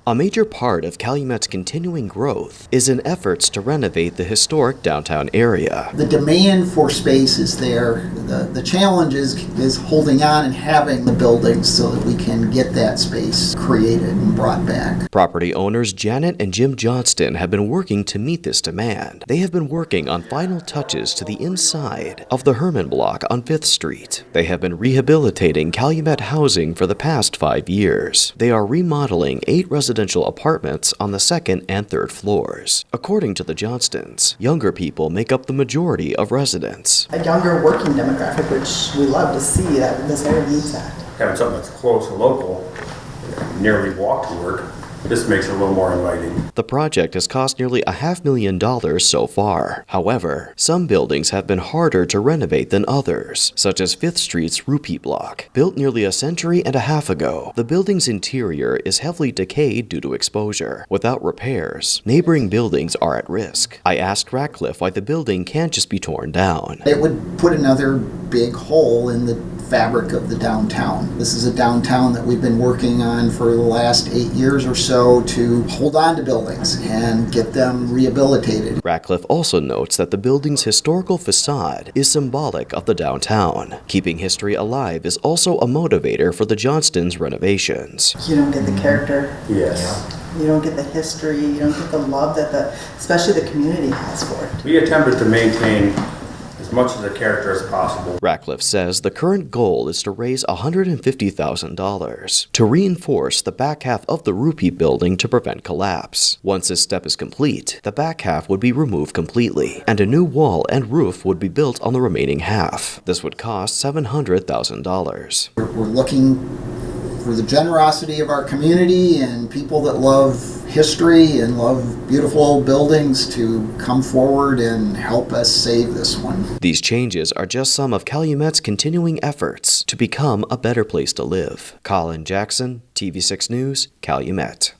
A major part of Calumet's continuing growth is in efforts to renovate the historic downtown area. The demand for space is there. The challenge is holding on and having the buildings so that we can get that space created and brought back. Property owners Janet and Jim Johnston have been working to meet this demand. They have been working on final touches to the inside of the Herman Block on 5th Street. They have been rehabilitating Calumet housing for the past 5 years. They are remodeling 8 residential apartments on the 2nd and 3rd floors. According to the Johnstons, younger people make up the majority of residents. A younger working demographic, which we love to see that this area needs that. Having something that's close and local, nearly walk to work, this makes it a little more inviting. The project has cost nearly $500,000 so far. However, some buildings have been harder to renovate than others, such as 5th Street's Rupee Block. Built nearly a century and a half ago, the building's interior is heavily decayed due to exposure. Without repairs, neighboring buildings are at risk. I asked Ratcliffe why the building can't just be torn down. It would put another big hole in the fabric of the downtown. This is a downtown that we've been working on for the last 8 years or so to hold on to buildings and get them rehabilitated. Ratcliffe also notes that the building's historical facade is symbolic of the downtown. Keeping history alive is also a motivator for the Johnstons' renovations. You don't get the character. Yes. You don't get the history. You don't get the love that especially the community has for it. We attempted to maintain as much of the character as possible. Ratcliffe says the current goal is to raise $150,000 to reinforce the back half of the Rupee building to prevent collapse. Once this step is complete, the back half would be removed completely, and a new wall and roof would be built on the remaining half. This would cost $700,000. We're looking for the generosity of our community and people that love history and love beautiful old buildings to come forward and help us save this one. These changes are just some of Calumet's continuing efforts to become a better place to live. Colin Jackson, TV6 News, Calumet.